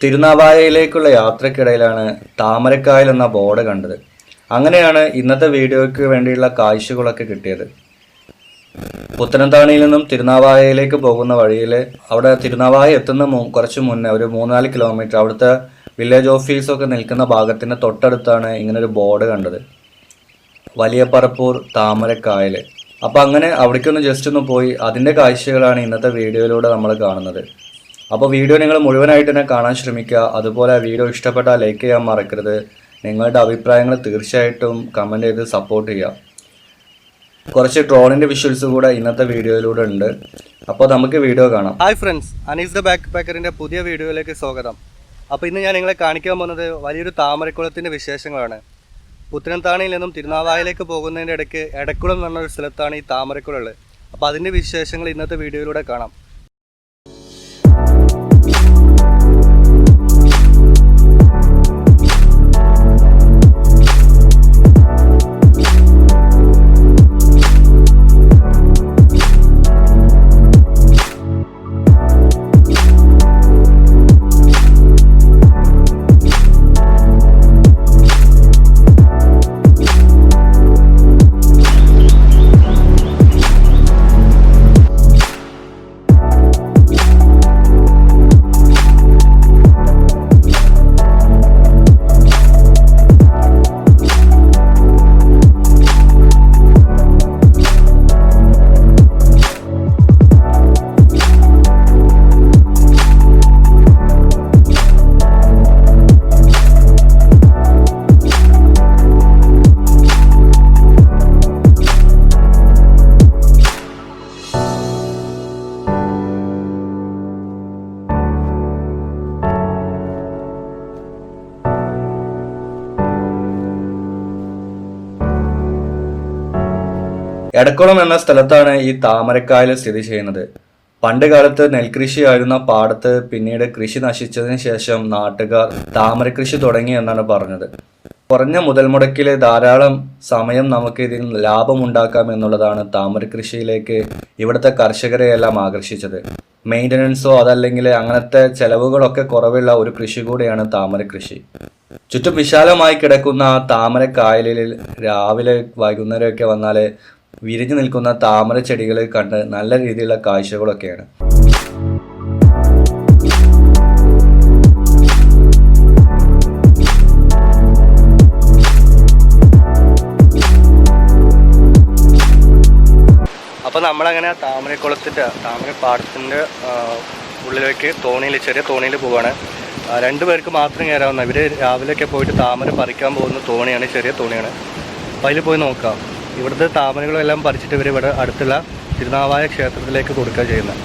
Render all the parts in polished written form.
തിരുനാവായയിലേക്കുള്ള യാത്രക്കിടയിലാണ് താമരക്കായൽ എന്ന ബോർഡ് കണ്ടത്. അങ്ങനെയാണ് ഇന്നത്തെ വീഡിയോയ്ക്ക് വേണ്ടിയുള്ള കാഴ്ചകളൊക്കെ കിട്ടിയത്. പുത്തനത്താണിയിൽ നിന്നും തിരുനാവായയിലേക്ക് പോകുന്ന വഴിയിൽ അവിടെ തിരുനാവായ എത്തുന്ന കുറച്ച് മുന്നേ ഒരു 3-4 കിലോമീറ്റർ അവിടുത്തെ വില്ലേജ് ഓഫീസൊക്കെ നിൽക്കുന്ന ഭാഗത്തിൻ്റെ തൊട്ടടുത്താണ് ഇങ്ങനൊരു ബോർഡ് കണ്ടത്, വലിയപ്പറപ്പൂർ താമരക്കായൽ. അപ്പോൾ അങ്ങനെ അവിടേക്കൊന്ന് ജസ്റ്റ് ഒന്ന് പോയി അതിൻ്റെ കാഴ്ചകളാണ് ഇന്നത്തെ വീഡിയോയിലൂടെ നമ്മൾ കാണുന്നത്. അപ്പോൾ വീഡിയോ നിങ്ങൾ മുഴുവനായിട്ട് തന്നെ കാണാൻ ശ്രമിക്കുക. അതുപോലെ വീഡിയോ ഇഷ്ടപ്പെട്ടാൽ ലൈക്ക് ചെയ്യാൻ മറക്കരുത്. നിങ്ങളുടെ അഭിപ്രായങ്ങൾ തീർച്ചയായിട്ടും കമൻറ്റ് ചെയ്ത് സപ്പോർട്ട് ചെയ്യുക. കുറച്ച് ഡ്രോണിൻ്റെ വിഷ്വൽസ് കൂടെ ഇന്നത്തെ വീഡിയോയിലൂടെ ഉണ്ട്. അപ്പോൾ നമുക്ക് വീഡിയോ കാണാം. Hi friends, Anees the back പാക്കറിൻ്റെ പുതിയ വീഡിയോയിലേക്ക് സ്വാഗതം. അപ്പോൾ ഇന്ന് ഞാൻ നിങ്ങളെ കാണിക്കാൻ പോകുന്നത് വലിയൊരു താമരക്കുളത്തിൻ്റെ വിശേഷങ്ങളാണ്. പുത്തനത്താണിയിൽ നിന്നും തിരുനാവായയിലേക്ക് പോകുന്നതിൻ്റെ ഇടയ്ക്ക് എടക്കുളം എന്ന് പറഞ്ഞൊരു സ്ഥലത്താണ് ഈ താമരക്കുളം ഉള്ളത്. അപ്പോൾ അതിൻ്റെ വിശേഷങ്ങൾ ഇന്നത്തെ വീഡിയോയിലൂടെ കാണാം. എടക്കുളം എന്ന സ്ഥലത്താണ് ഈ താമരക്കായൽ സ്ഥിതി ചെയ്യുന്നത്. പണ്ട് കാലത്ത് നെൽകൃഷിയായിരുന്ന പാടത്ത് പിന്നീട് കൃഷി നശിച്ചതിന് ശേഷം നാട്ടുകാർ താമരക്കൃഷി തുടങ്ങി എന്നാണ് പറഞ്ഞത്. കുറഞ്ഞ മുതൽ മുടക്കിൽ ധാരാളം സമയം നമുക്ക് ഇതിൽ ലാഭമുണ്ടാക്കാം എന്നുള്ളതാണ് താമരക്കൃഷിയിലേക്ക് ഇവിടുത്തെ കർഷകരെയെല്ലാം ആകർഷിച്ചത്. മെയിൻ്റനൻസോ അതല്ലെങ്കിൽ അങ്ങനത്തെ ചെലവുകളൊക്കെ കുറവുള്ള ഒരു കൃഷി കൂടിയാണ് താമരക്കൃഷി. ചുറ്റും വിശാലമായി കിടക്കുന്ന താമരക്കായലിൽ രാവിലെ വൈകുന്നേരമൊക്കെ വന്നാൽ വിരിഞ്ഞു നിൽക്കുന്ന താമര ചെടികൾ കണ്ട് നല്ല രീതിയിലുള്ള കാഴ്ചകളൊക്കെയാണ്. അപ്പോൾ നമ്മളങ്ങനെ താമരപ്പാടത്തിൻ്റെ ഉള്ളിലേക്ക് ചെറിയ തോണിയിൽ പോവുകയാണ്. 2 പേർക്ക് മാത്രം കയറാവുന്ന. ഇവർ രാവിലെയൊക്കെ പോയിട്ട് താമര പറിക്കാൻ പോകുന്ന തോണിയാണ്, ചെറിയ തോണിയാണ്. അപ്പോൾ അതിൽ പോയി നോക്കാം. ഇവിടുത്തെ താമരകളെല്ലാം പറിച്ചിട്ട് ഇവർ ഇവിടെ അടുത്തുള്ള തിരുനാവായ ക്ഷേത്രത്തിലേക്ക് കൊടുക്കുക ചെയ്യുന്നത്.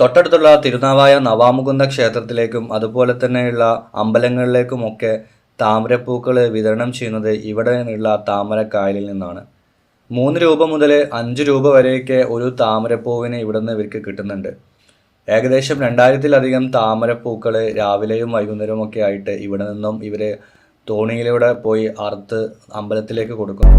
തൊട്ടടുത്തുള്ള തിരുനാവായ നവാമുകുന്ദ ക്ഷേത്രത്തിലേക്കും അതുപോലെ തന്നെയുള്ള അമ്പലങ്ങളിലേക്കുമൊക്കെ താമരപ്പൂക്കൾ വിതരണം ചെയ്യുന്നത് ഇവിടെ നിന്നുള്ള താമരക്കായലിൽ നിന്നാണ്. 3 രൂപ മുതൽ 5 രൂപ വരെയൊക്കെ ഒരു താമരപ്പൂവിന് ഇവിടെ നിന്ന് ഇവർക്ക് കിട്ടുന്നുണ്ട്. ഏകദേശം 2000-ലധികം താമരപ്പൂക്കൾ രാവിലെയും വൈകുന്നേരവും ഒക്കെ ആയിട്ട് ഇവിടെ നിന്നും ഇവർ തോണിയിലൂടെ പോയി അറുത്ത് അമ്പലത്തിലേക്ക് കൊടുക്കും.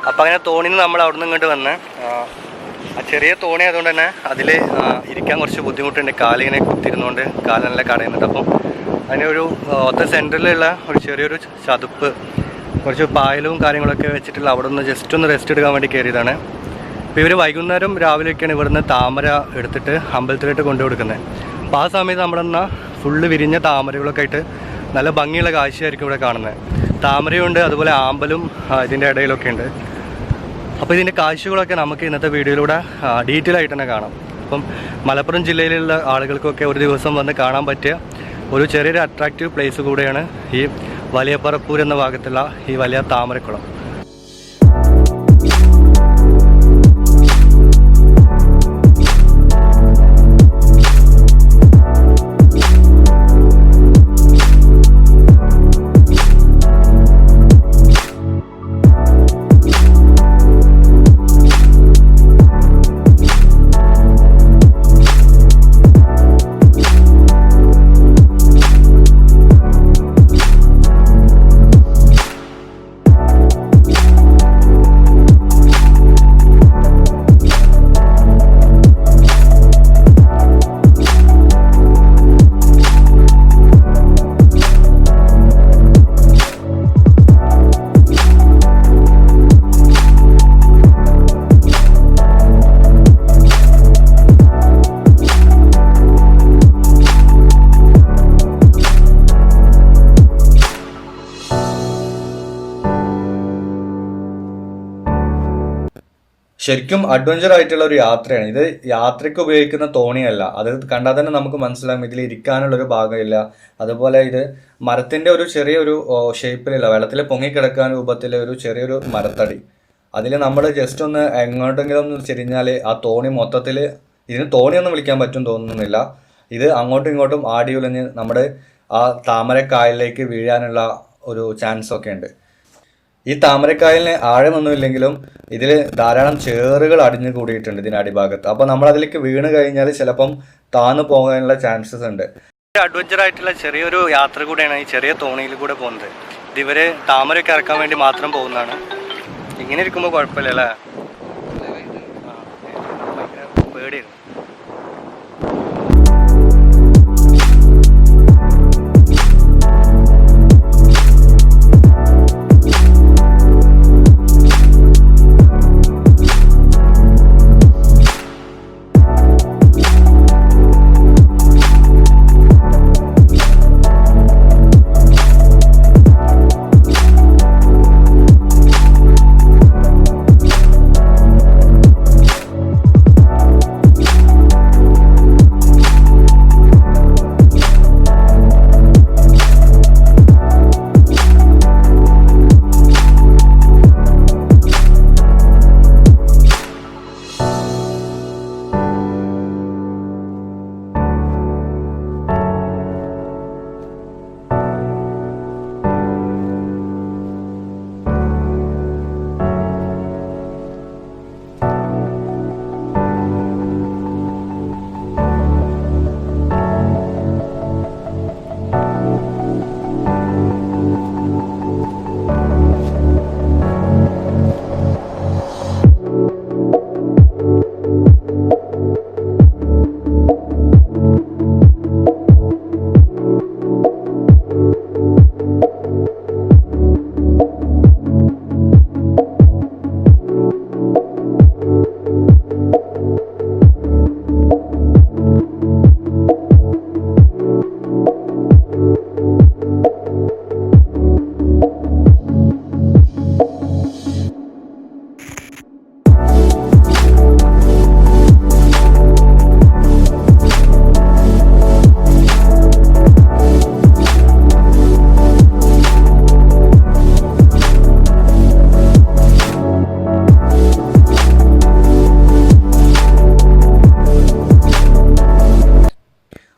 അപ്പോൾ അങ്ങനെ തോണിയിൽ നിന്ന് നമ്മൾ അവിടെ നിന്ന് ഇങ്ങോട്ട് വന്ന് ചെറിയ തോണി ആയതുകൊണ്ട് തന്നെ അതിൽ ഇരിക്കാൻ കുറച്ച് ബുദ്ധിമുട്ടുണ്ട്. കാലിങ്ങനെ കുത്തിരുന്നുകൊണ്ട് കാല് നല്ല കടയുന്നുണ്ട്. അപ്പം അതിനൊരു സെൻറ്ററിലുള്ള ഒരു ചെറിയൊരു ചതുപ്പ്, കുറച്ച് പായലും കാര്യങ്ങളൊക്കെ വെച്ചിട്ടുള്ള അവിടെ നിന്ന് ജസ്റ്റ് ഒന്ന് റെസ്റ്റ് എടുക്കാൻ വേണ്ടി കയറിയതാണ്. അപ്പോൾ ഇവർ വൈകുന്നേരം രാവിലെയൊക്കെയാണ് ഇവിടുന്ന് താമര എടുത്തിട്ട് അമ്പലത്തിലോട്ട് കൊണ്ടു കൊടുക്കുന്നത്. അപ്പോൾ ആ സമയത്ത് നമ്മളെന്നാൽ ഫുള്ള് വിരിഞ്ഞ താമരകളൊക്കെ ആയിട്ട് നല്ല ഭംഗിയുള്ള കാഴ്ചയായിരിക്കും ഇവിടെ കാണുന്നത്. താമരയുണ്ട്, അതുപോലെ ആമ്പലും ഇതിൻ്റെ ഇടയിലൊക്കെ ഉണ്ട്. അപ്പോൾ ഇതിൻ്റെ കാഴ്ചകളൊക്കെ നമുക്ക് ഇന്നത്തെ വീഡിയോയിലൂടെ ഡീറ്റെയിൽ ആയിട്ട് തന്നെ കാണാം. അപ്പം മലപ്പുറം ജില്ലയിലുള്ള ആളുകൾക്കൊക്കെ ഒരു ദിവസം വന്ന് കാണാൻ പറ്റിയ ഒരു ചെറിയൊരു അട്രാക്റ്റീവ് പ്ലേസ് കൂടെയാണ് ഈ വലിയപ്പറപ്പൂർ എന്ന ഭാഗത്തുള്ള ഈ വലിയ താമരക്കുളം. ശരിക്കും അഡ്വഞ്ചർ ആയിട്ടുള്ള ഒരു യാത്രയാണ് ഇത്. യാത്രയ്ക്ക് ഉപയോഗിക്കുന്ന തോണിയല്ല. അത് കണ്ടാൽ തന്നെ നമുക്ക് മനസ്സിലാകും ഇതിൽ ഇരിക്കാനുള്ള ഒരു ഭാഗമില്ല. അതുപോലെ ഇത് മരത്തിന്റെ ഒരു ചെറിയൊരു ഷേപ്പിലില്ല, വെള്ളത്തിൽ പൊങ്ങിക്കിടക്കാൻ രൂപത്തിലെ ഒരു ചെറിയൊരു മരത്തടി. അതിൽ നമ്മൾ ജസ്റ്റ് ഒന്ന് എങ്ങോട്ടെങ്കിലും ഒന്ന് ചെരിഞ്ഞാൽ ആ തോണി മൊത്തത്തിൽ, ഇതിന് തോണിയൊന്നും വിളിക്കാൻ പറ്റും തോന്നുന്നില്ല, ഇത് അങ്ങോട്ടും ഇങ്ങോട്ടും ആടി ഉലഞ്ഞ് നമ്മുടെ ആ താമരക്കായലിലേക്ക് വീഴാനുള്ള ഒരു ചാൻസ് ഒക്കെ ഉണ്ട്. ഈ താമരക്കായലിന് ആഴമൊന്നുമില്ലെങ്കിലും ഇതിൽ ധാരാളം ചേറുകൾ അടിഞ്ഞു കൂടിയിട്ടുണ്ട് ഇതിന് അടിഭാഗത്ത്. അപ്പോൾ നമ്മൾ അതിലേക്ക് വീണ് കഴിഞ്ഞാൽ ചിലപ്പം താന്നു പോകാനുള്ള ചാൻസസ് ഉണ്ട്. അഡ്വഞ്ചർ ആയിട്ടുള്ള ചെറിയൊരു യാത്ര കൂടെയാണ് ഈ ചെറിയ തോണിയിൽ കൂടെ പോകുന്നത്. ഇത് ഇവര് താമരയൊക്കെ ഇറക്കാൻ വേണ്ടി മാത്രം പോകുന്നതാണ്. ഇങ്ങനെ ഇരിക്കുമ്പോൾ കുഴപ്പമില്ല അല്ലേ? പേടിയാണ്.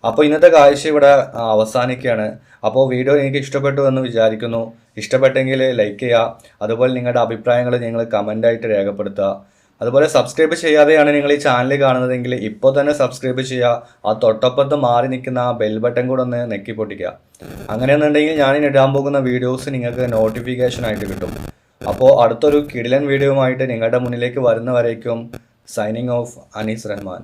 അപ്പോൾ ഇന്നത്തെ കാഴ്ച ഇവിടെ അവസാനിക്കുകയാണ്. അപ്പോൾ വീഡിയോ എനിക്ക് ഇഷ്ടപ്പെട്ടു എന്ന് വിചാരിക്കുന്നു. ഇഷ്ടപ്പെട്ടെങ്കിൽ ലൈക്ക് ചെയ്യുക. അതുപോലെ നിങ്ങളുടെ അഭിപ്രായങ്ങൾ നിങ്ങൾ കമൻ്റായിട്ട് രേഖപ്പെടുത്തുക. അതുപോലെ സബ്സ്ക്രൈബ് ചെയ്യാതെയാണ് നിങ്ങൾ ഈ ചാനൽ കാണുന്നതെങ്കിൽ ഇപ്പോൾ തന്നെ സബ്സ്ക്രൈബ് ചെയ്യുക. ആ തൊട്ടപ്പുറത്ത് മാറി നിൽക്കുന്ന ആ ബെൽ ബട്ടൺ കൂടെ ഒന്ന് നെക്കി പൊട്ടിക്കുക. അങ്ങനെയെന്നുണ്ടെങ്കിൽ ഞാൻ ഇടാൻ പോകുന്ന വീഡിയോസ് നിങ്ങൾക്ക് നോട്ടിഫിക്കേഷൻ ആയിട്ട് കിട്ടും. അപ്പോൾ അടുത്തൊരു കിടിലൻ വീഡിയോയുമായിട്ട് നിങ്ങളുടെ മുന്നിലേക്ക് വരുന്നവരേക്കും സൈനിങ് ഓഫ് അനീസ് റഹ്മാൻ.